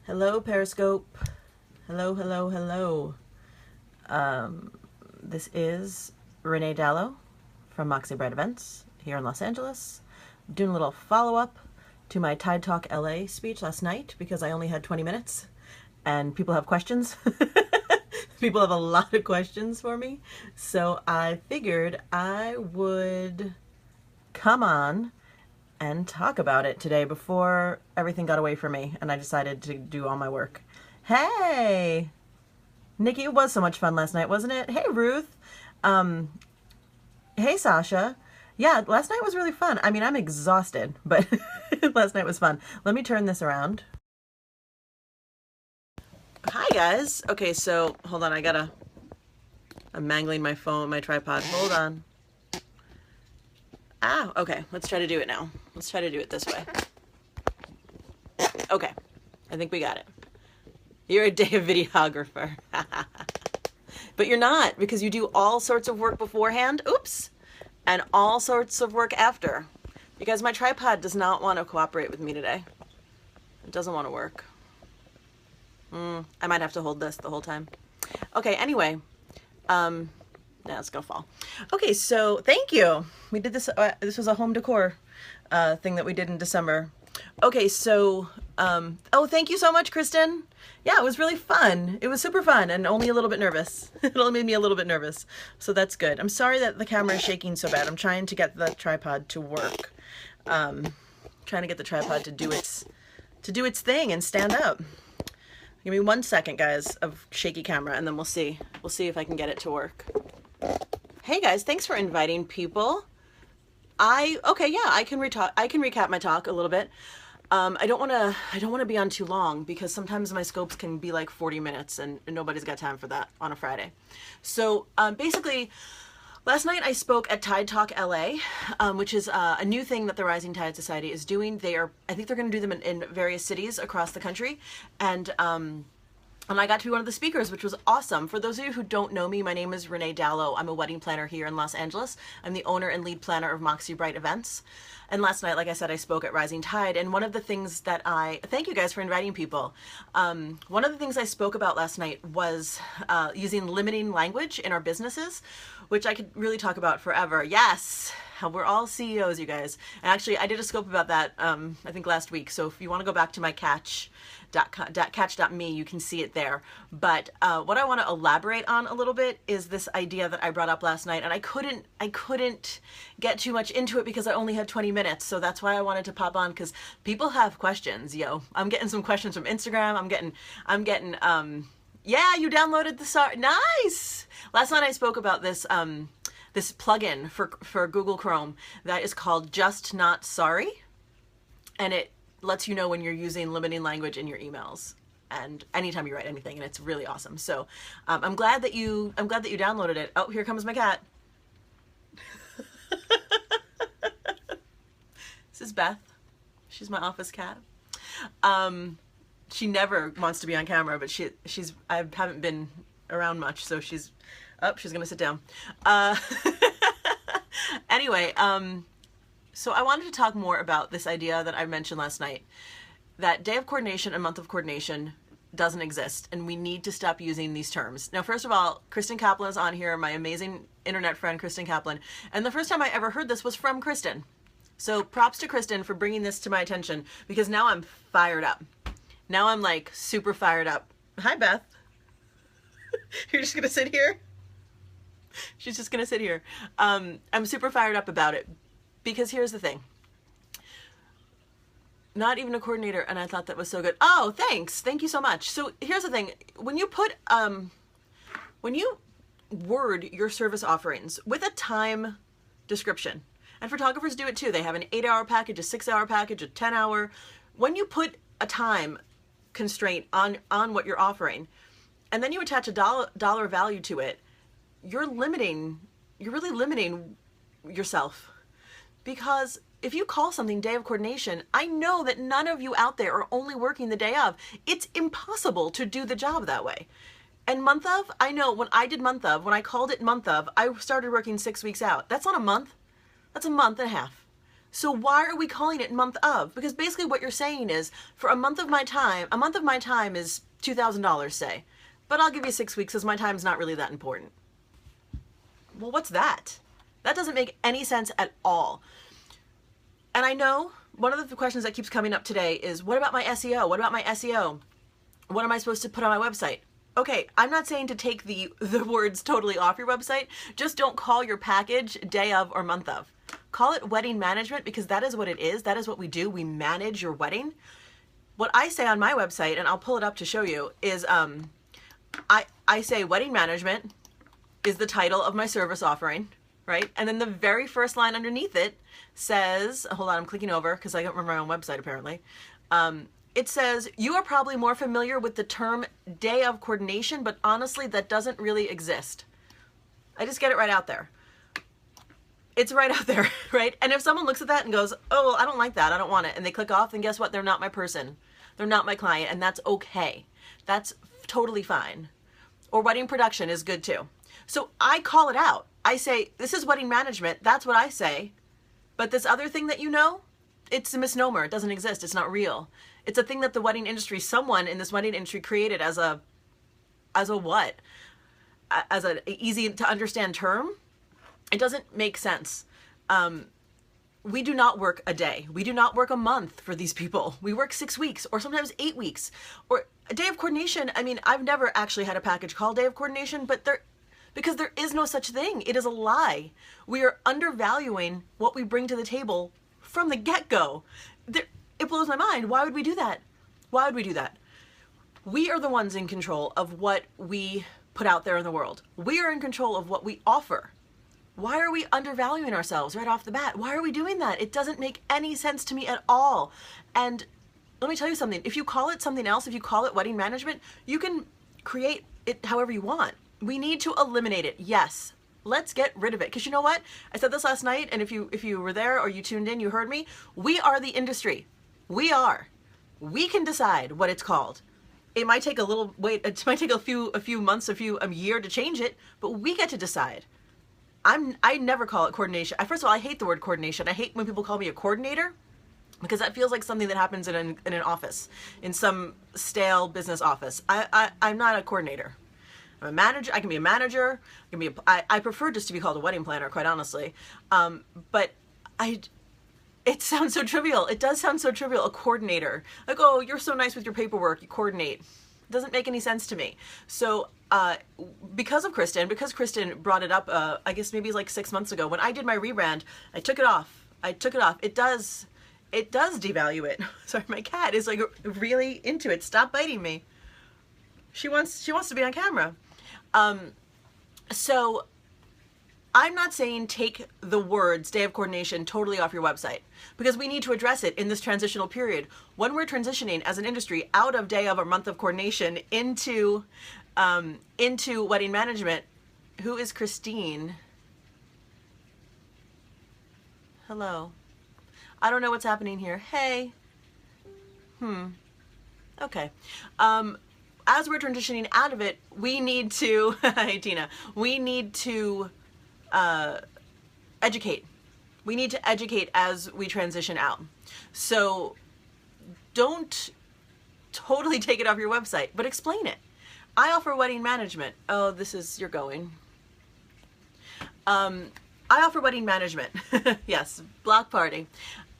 Hello, Periscope. Hello, hello, hello. This is Renee Dalo from Moxie Events here in Los Angeles. I'm doing a little follow-up to my Tide Talk LA speech last night because I only had 20 minutes and people have questions. People have a lot of questions for me. So I figured I would come on and talk about it today before everything got away from me and I decided to do all my work. Hey! Nikki, it was so much fun last night, wasn't it? Hey, Ruth. Hey, Sasha. Yeah, last night was really fun. I mean, I'm exhausted, but last night was fun. Let me turn this around. Hi, guys. Okay, so hold on. I'm mangling my phone, my tripod. Hold on. Ah, okay. Let's try to do it now. Let's try to do it this way. Okay. I think we got it. You're a day of videographer. But you're not, because you do all sorts of work beforehand. Oops. And all sorts of work after. Because my tripod does not want to cooperate with me today. It doesn't want to work. I might have to hold this the whole time. Okay, anyway. Now it's gonna fall. Okay, so thank you. We did this. This was a home decor thing that we did in December. Okay, so oh, thank you so much, Kristen. Yeah, it was really fun. It was super fun and only a little bit nervous. It only made me a little bit nervous, so that's good. I'm sorry that the camera is shaking so bad. I'm trying to get the tripod to work. Trying to get the tripod to do its thing and stand up. Give me 1 second, guys, of shaky camera, and then we'll see. We'll see if I can get it to work. Hey guys, thanks for inviting people. Okay, yeah, I can recap my talk a little bit. I don't want to be on too long because sometimes my scopes can be like 40 minutes and nobody's got time for that on a Friday. So basically, last night I spoke at Tide Talk LA, which is a new thing that the Rising Tide Society is doing. I think they're going to do them in various cities across the country, and I got to be one of the speakers, which was awesome. For those of you who don't know me, my name is Renee Dalo. I'm a wedding planner here in Los Angeles. I'm the owner and lead planner of Moxie Events. And last night, like I said, I spoke at Rising Tide. And one of the things that thank you guys for inviting people. One of the things I spoke about last night was using limiting language in our businesses, which I could really talk about forever. Yes, we're all CEOs, you guys. And actually, I did a scope about that, I think last week. So if you want to go back to my catch.me, you can see it there. But what I want to elaborate on a little bit is this idea that I brought up last night, and I couldn't get too much into it because I only had 20 minutes. So that's why I wanted to pop on, because people have questions. I'm getting some questions from Instagram. I'm getting yeah, you downloaded the sorry. Nice. Last night I spoke about this this plugin for Google Chrome that is called Just Not Sorry, and it lets you know when you're using limiting language in your emails and anytime you write anything, and it's really awesome. So I'm glad that you downloaded it. Oh, here comes my cat. This is Beth. She's my office cat. She never wants to be on camera, but I haven't been around much, so she's gonna sit down. Anyway, so I wanted to talk more about this idea that I mentioned last night, that day of coordination and month of coordination doesn't exist, and we need to stop using these terms. Now, first of all, Kristen Kaplan is on here, my amazing internet friend, Kristen Kaplan, and the first time I ever heard this was from Kristen. So props to Kristen for bringing this to my attention, because now I'm fired up. Now I'm like super fired up. Hi, Beth. You're just gonna sit here? She's just gonna sit here. I'm super fired up about it because here's the thing. Not even a coordinator, and I thought that was so good. Oh, thanks. Thank you so much. So here's the thing. When you word your service offerings with a time description, and photographers do it too. They have an 8-hour package, a 6-hour package, a 10-hour. When you put a time constraint on what you're offering, and then you attach a dollar value to it, you're really limiting yourself. Because if you call something day of coordination, I know that none of you out there are only working the day of. It's impossible to do the job that way. And month of, I know when I did month of, when I called it month of, I started working 6 weeks out. That's not a month. That's a month and a half. So why are we calling it month of? Because basically what you're saying is, for a month of my time is $2,000, say, but I'll give you 6 weeks because my time's not really that important. Well, what's that? That doesn't make any sense at all. And I know one of the questions that keeps coming up today is, what about my SEO? What about my SEO? What am I supposed to put on my website? Okay, I'm not saying to take the words totally off your website. Just don't call your package day of or month of. Call it wedding management, because that is what it is. That is what we do. We manage your wedding. What I say on my website, and I'll pull it up to show you, is I say wedding management is the title of my service offering, right? And then the very first line underneath it says, hold on, I'm clicking over because I don't remember my own website apparently. It says, you are probably more familiar with the term day of coordination, but honestly, that doesn't really exist. I just get it right out there. It's right out there, right? And if someone looks at that and goes, oh, I don't like that, I don't want it, and they click off, then guess what? They're not my person. They're not my client, and that's okay. That's totally fine. Or wedding production is good too. So I call it out. I say, this is wedding management. That's what I say. But this other thing that you know, it's a misnomer. It doesn't exist. It's not real. It's a thing that the wedding industry, someone in this wedding industry created as a what? As an easy to understand term. It doesn't make sense. We do not work a day. We do not work a month for these people. We work 6 weeks or sometimes 8 weeks. Or a day of coordination. I mean, I've never actually had a package called day of coordination, but because there is no such thing. It is a lie. We are undervaluing what we bring to the table from the get-go. It blows my mind. Why would we do that? Why would we do that? We are the ones in control of what we put out there in the world. We are in control of what we offer. Why are we undervaluing ourselves right off the bat? Why are we doing that? It doesn't make any sense to me at all. And let me tell you something. If you call it something else, if you call it wedding management, you can create it however you want. We need to eliminate it. Yes. Let's get rid of it. Because you know what? I said this last night, and if you were there or you tuned in, you heard me. We are the industry. We are. We can decide what it's called. It might take a little wait. It might take a few months, a year to change it, but we get to decide. I never call it coordination. First of all, I hate the word coordination. I hate when people call me a coordinator, because that feels like something that happens in an office, in some stale business office. I'm not a coordinator. I'm a manager. I can be a manager. I prefer just to be called a wedding planner, quite honestly. But it sounds so trivial. It does sound so trivial. A coordinator, like, oh, you're so nice with your paperwork. You coordinate. It doesn't make any sense to me. So because Kristen brought it up, I guess maybe like 6 months ago when I did my rebrand, I took it off. It does devalue it. Sorry, my cat is like really into it. Stop biting me. She wants to be on camera. So I'm not saying take the words day of coordination totally off your website, because we need to address it in this transitional period when we're transitioning as an industry out of day of or month of coordination into wedding management. Who is Christine? Hello. I don't know what's happening here. Hey. Okay. As we're transitioning out of it, we need to, hi Tina, we need to educate. We need to educate as we transition out. So don't totally take it off your website, but explain it. I offer wedding management. Oh, you're going. I offer wedding management. Yes, block party.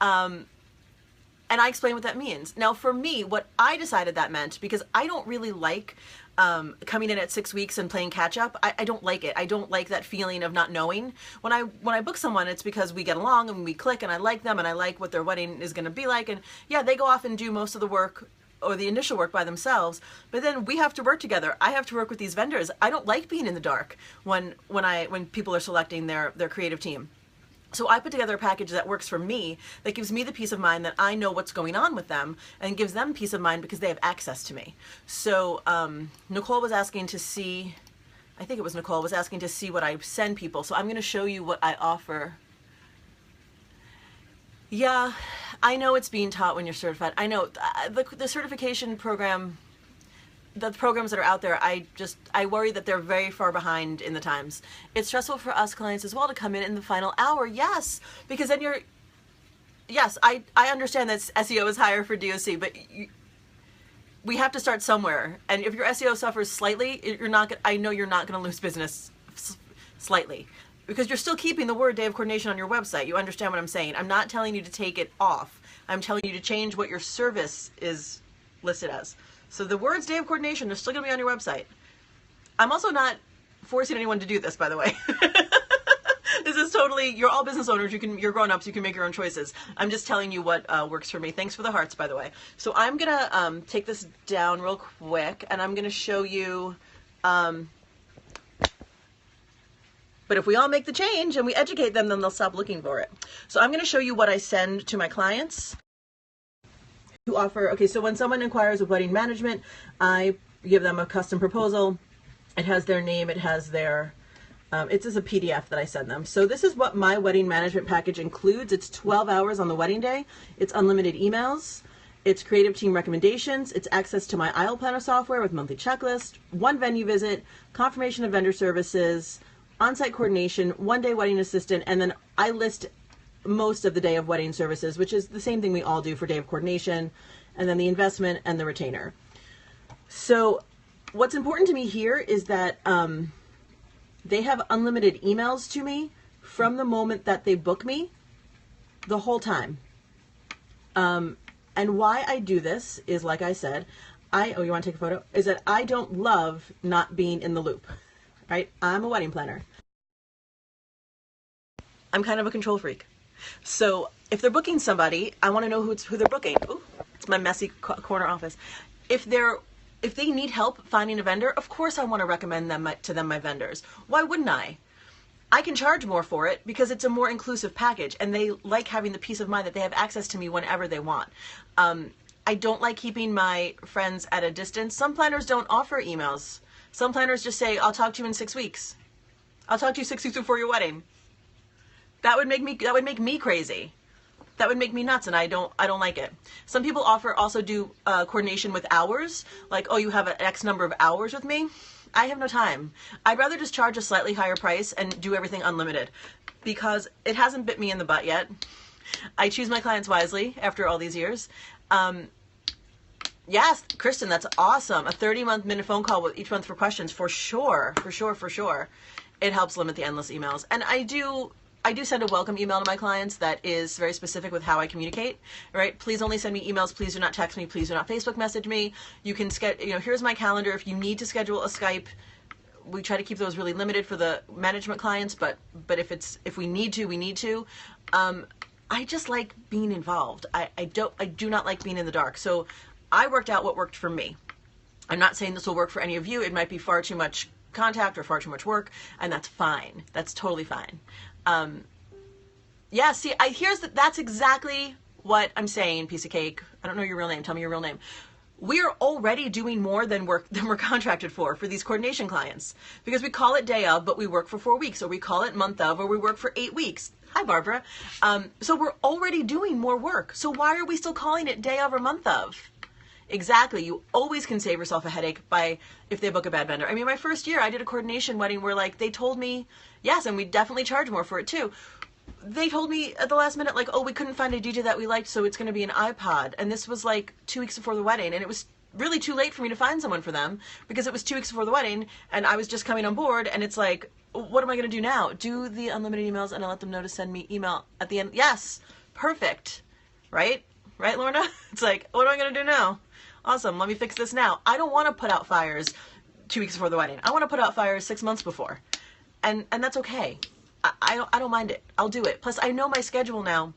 And I explain what that means. Now, for me, what I decided that meant, because I don't really like coming in at 6 weeks and playing catch up. I don't like it. I don't like that feeling of not knowing. When I book someone, it's because we get along and we click and I like them and I like what their wedding is going to be like. And yeah, they go off and do most of the work or the initial work by themselves, but then we have to work together. I have to work with these vendors. I don't like being in the dark when people are selecting their creative team. So I put together a package that works for me, that gives me the peace of mind that I know what's going on with them, and gives them peace of mind because they have access to me. So Nicole was asking to see, I think it was Nicole, was asking to see what I send people. So I'm going to show you what I offer. Yeah, I know it's being taught when you're certified. I know the certification program, the programs that are out there, I worry that they're very far behind in the times. It's stressful for us clients as well to come in the final hour. Yes, because then yes, I understand that SEO is higher for DOC, but we have to start somewhere. And if your SEO suffers slightly, I know you're not going to lose business slightly, because you're still keeping the word day of coordination on your website. You understand what I'm saying? I'm not telling you to take it off. I'm telling you to change what your service is listed as. So the words day of coordination are still going to be on your website. I'm also not forcing anyone to do this, by the way. This is totally, you're all business owners, you're grown-ups, you can make your own choices. I'm just telling you what works for me. Thanks for the hearts, by the way. So I'm gonna take this down real quick, and I'm gonna show you, but if we all make the change and we educate them, then they'll stop looking for it. So I'm gonna show you what I send to my clients who offer, okay, so when someone inquires with wedding management, I give them a custom proposal. It has their name, it has their, it's as a PDF that I send them. So this is what my wedding management package includes. It's 12 hours on the wedding day. It's unlimited emails. It's creative team recommendations. It's access to my aisle planner software with monthly checklist, 1 venue visit, confirmation of vendor services, on-site coordination, 1-day wedding assistant, and then I list most of the day of wedding services, which is the same thing we all do for day of coordination, and then the investment and the retainer. So what's important to me here is that they have unlimited emails to me from the moment that they book me, the whole time. And why I do this is, like I said, oh, you want to take a photo? Is that I don't love not being in the loop, right? I'm a wedding planner. I'm kind of a control freak. So if they're booking somebody, I want to know who they're booking. Ooh, it's my messy corner office. If they need help finding a vendor, of course I want to recommend them to them my vendors. Why wouldn't I? I can charge more for it because it's a more inclusive package, and they like having the peace of mind that they have access to me whenever they want. I don't like keeping my friends at a distance. Some planners don't offer emails. Some planners just say, I'll talk to you in 6 weeks. I'll talk to you 6 weeks before your wedding. That would make me crazy. That would make me nuts, and I don't like it. Some people also do coordination with hours, like, oh, you have an X number of hours with me. I have no time. I'd rather just charge a slightly higher price and do everything unlimited, because it hasn't bit me in the butt yet. I choose my clients wisely after all these years. Yes, Kristen, that's awesome. A 30-minute phone call with each month for questions, for sure. It helps limit the endless emails. And I do send a welcome email to my clients that is very specific with how I communicate, right? Please only send me emails. Please do not text me. Please do not Facebook message me. You can here's my calendar. If you need to schedule a Skype, we try to keep those really limited for the management clients, but if we need to, we need to. I just like being involved. I do not like being in the dark. So I worked out what worked for me. I'm not saying this will work for any of you. It might be far too much contact or far too much work, and that's fine. That's totally fine. Yeah, see, that's exactly what I'm saying, piece of cake. I don't know your real name. Tell me your real name. We're already doing more than we're contracted for these coordination clients, because we call it day of, but we work for 4 weeks, or we call it month of, or we work for 8 weeks. Hi, Barbara. So we're already doing more work. So why are we still calling it day of or month of? Exactly. You always can save yourself a headache if they book a bad vendor. I mean, my first year I did a coordination wedding where they told me, yes, and we definitely charge more for it too. They told me at the last minute, oh, we couldn't find a DJ that we liked, so it's going to be an iPod. And this was 2 weeks before the wedding, and it was really too late for me to find someone for them because it was 2 weeks before the wedding, and I was just coming on board, and it's what am I going to do now? Do the unlimited emails, and I let them know to send me email at the end. Yes, perfect. Right, Lorna? It's what am I going to do now? Awesome, let me fix this now. I don't want to put out fires 2 weeks before the wedding. I want to put out fires 6 months before. And that's okay. I don't mind it. I'll do it. Plus, I know my schedule now,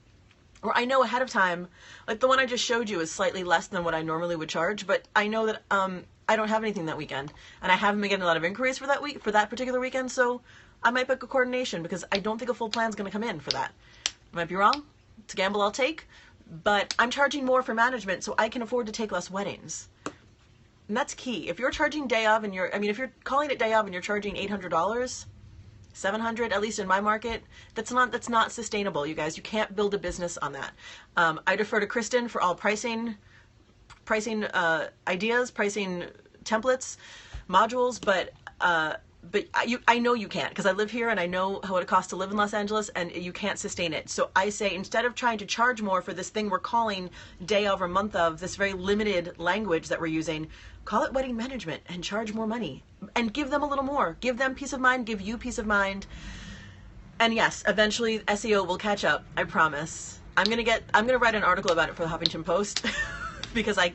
or I know ahead of time. The one I just showed you is slightly less than what I normally would charge, but I know that I don't have anything that weekend, and I haven't been getting a lot of inquiries for that particular weekend, so I might book a coordination because I don't think a full plan is going to come in for that. I might be wrong. It's a gamble I'll take. But I'm charging more for management so I can afford to take less weddings. And that's key. If you're charging day of if you're calling it day of and you're charging $800, $700, at least in my market, that's not sustainable, you guys. You can't build a business on that. I defer to Kristen for all pricing ideas, pricing templates, modules, but I know you can't, because I live here and I know what it costs to live in Los Angeles, and you can't sustain it. So I say, instead of trying to charge more for this thing we're calling day of or month of, this very limited language that we're using, call it wedding management and charge more money and give them a little more. Give them peace of mind, give you peace of mind. And yes, eventually SEO will catch up, I promise. I'm gonna write an article about it for the Huffington Post because I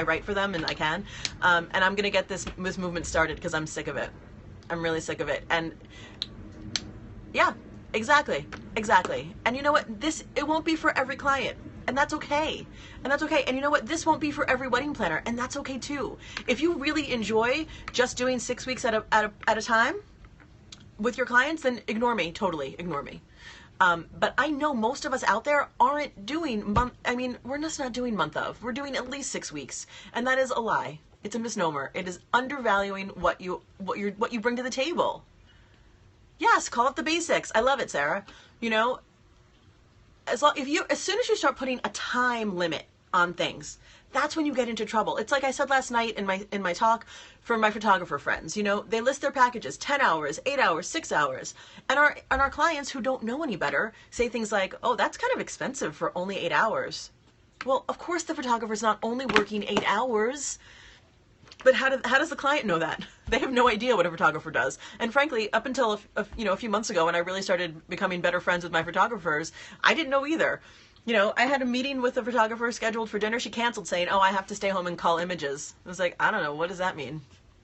write for them and I can. And I'm gonna get this movement started because I'm sick of it. I'm really sick of it. And yeah, exactly. And you know what? It won't be for every client, and that's okay. And you know what? This won't be for every wedding planner, and that's okay too. If you really enjoy just doing 6 weeks at a time with your clients, then ignore me, totally ignore me. But I know most of us out there aren't doing we're just not doing month of. We're doing at least 6 weeks, and that is a lie. It's a misnomer. It is undervaluing what you bring to the table. Yes, call it the basics. I love it, Sarah. You know, as soon as you start putting a time limit on things, that's when you get into trouble. It's like I said last night in my talk for my photographer friends. You know, they list their packages 10 hours, 8 hours, 6 hours, and our clients who don't know any better say things like, "Oh, that's kind of expensive for only 8 hours." Well, of course the photographer's not only working 8 hours. But how does the client know that? They have no idea what a photographer does. And frankly, up until a few months ago when I really started becoming better friends with my photographers, I didn't know either. You know, I had a meeting with a photographer scheduled for dinner. She canceled, saying, "Oh, I have to stay home and call images." I was like, I don't know, what does that mean?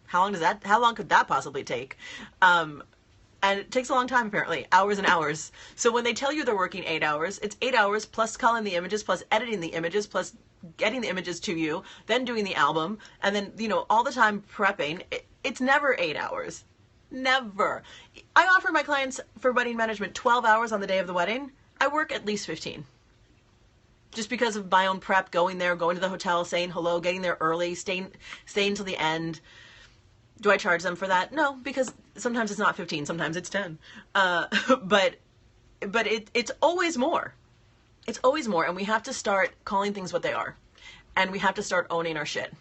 How long could that possibly take? And it takes a long time, apparently, hours and hours. So when they tell you they're working 8 hours, it's 8 hours plus calling the images, plus editing the images, plus getting the images to you, then doing the album, and then, you know, all the time prepping. It's never 8 hours. Never. I offer my clients for wedding management 12 hours on the day of the wedding. I work at least 15. Just because of my own prep, going there, going to the hotel, saying hello, getting there early, staying till the end. Do I charge them for that? No, because sometimes it's not 15, sometimes it's 10. But it's always more. It's always more, and we have to start calling things what they are. And we have to start owning our shit.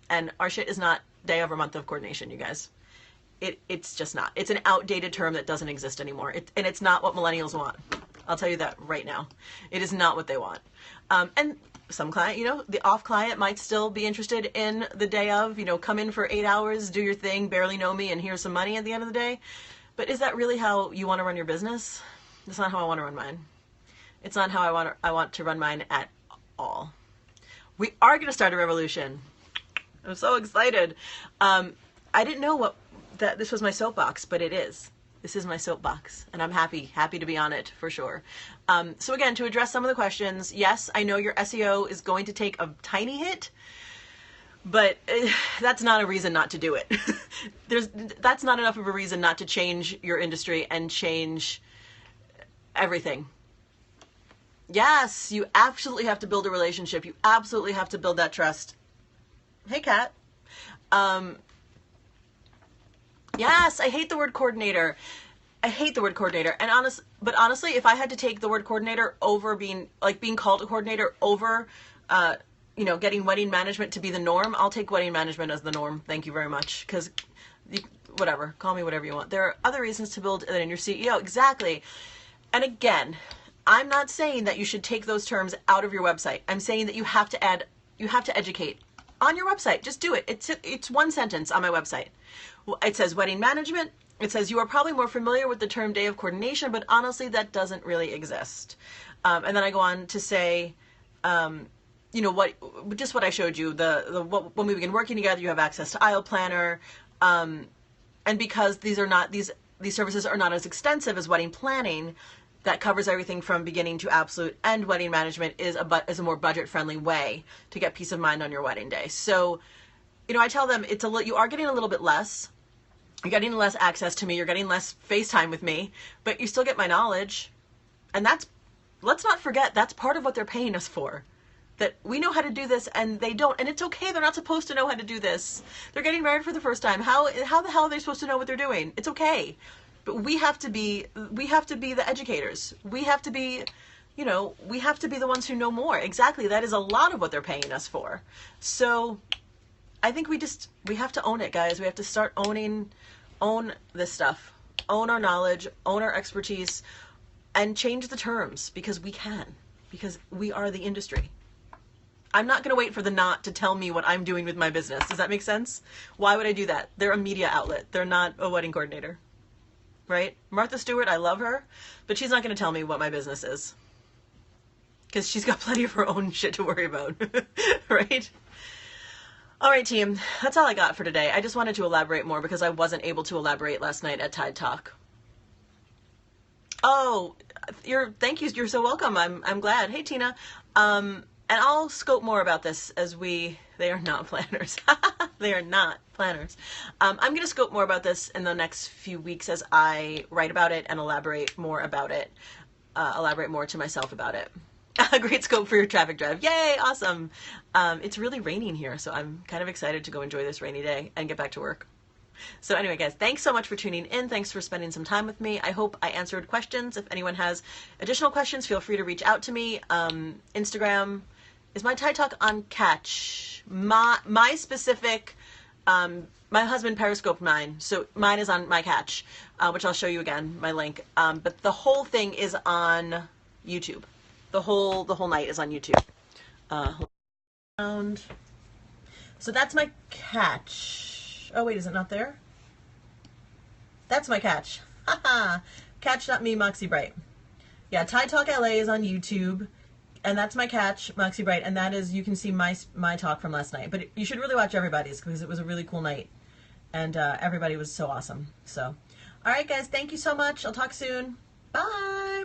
And our shit is not day of or month of coordination, you guys. It's just not. It's an outdated term that doesn't exist anymore. And it's not what millennials want. I'll tell you that right now. It is not what they want. And some client, you know, the off client might still be interested in the day of, you know, come in for 8 hours, do your thing, barely know me, and here's some money at the end of the day. But is that really how you want to run your business? That's not how I want to run mine. It's not how I want to run mine at all. We are going to start a revolution. I'm so excited. I didn't know that this was my soapbox, but it is. This is my soapbox, and I'm happy to be on it for sure. So again, to address some of the questions, yes, I know your SEO is going to take a tiny hit, but that's not a reason not to do it. That's not enough of a reason not to change your industry and change everything. Yes, you absolutely have to build a relationship. You absolutely have to build that trust. Hey, Kat. Yes, I hate the word coordinator. I hate the word coordinator. And honestly, if I had to take the word coordinator over being called a coordinator over, getting wedding management to be the norm, I'll take wedding management as the norm. Thank you very much. Because whatever, call me whatever you want. There are other reasons to build in your CEO. Exactly. And again, I'm not saying that you should take those terms out of your website. I'm saying that you have to educate on your website. Just do it. It's one sentence on my website. It says wedding management. It says you are probably more familiar with the term day of coordination, but honestly, that doesn't really exist. And then I go on to say, what I showed you, when we begin working together, you have access to aisle planner. And because these services are not as extensive as wedding planning, that covers everything from beginning to absolute end, wedding management is a more budget-friendly way to get peace of mind on your wedding day. So, I tell them you are getting a little bit less. You're getting less access to me. You're getting less FaceTime with me, but you still get my knowledge. And let's not forget, that's part of what they're paying us for. That we know how to do this and they don't. And it's okay. They're not supposed to know how to do this. They're getting married for the first time. How the hell are they supposed to know what they're doing? It's okay. But we have to be the educators. We have to be the ones who know more. Exactly. That is a lot of what they're paying us for. So I think we have to own it, guys. We have to start owning own this stuff, own our knowledge, own our expertise, and change the terms because we can, because we are the industry. I'm not going to wait for the Knot to tell me what I'm doing with my business. Does that make sense? Why would I do that? They're a media outlet. They're not a wedding coordinator, right? Martha Stewart, I love her, but she's not going to tell me what my business is because she's got plenty of her own shit to worry about, right? All right, team, that's all I got for today. I just wanted to elaborate more because I wasn't able to elaborate last night at Tide Talk. Oh, thank you. You're so welcome. I'm glad. Hey, Tina. And I'll scope more about this as they are not planners. They are not planners. I'm going to scope more about this in the next few weeks as I write about it and elaborate more about it, elaborate more to myself about it. Great scope for your traffic drive. Yay, awesome. It's really raining here, so I'm kind of excited to go enjoy this rainy day and get back to work. So anyway, guys, thanks so much for tuning in. Thanks for spending some time with me. I hope I answered questions. If anyone has additional questions, feel free to reach out to me. Instagram. Is my Tide Talk on Catch? My specific, my husband Periscope mine, so mine is on my Catch, which I'll show you again, my link. But the whole thing is on YouTube. The whole night is on YouTube. So that's my Catch. Oh wait, is it not there? That's my Catch. Haha. Catch.me Moxie Bright. Yeah, Tide Talk LA is on YouTube. And that's my Catch, Moxie Bright, and that is, you can see my talk from last night. But you should really watch everybody's because it was a really cool night. And everybody was so awesome. So, all right, guys, thank you so much. I'll talk soon. Bye.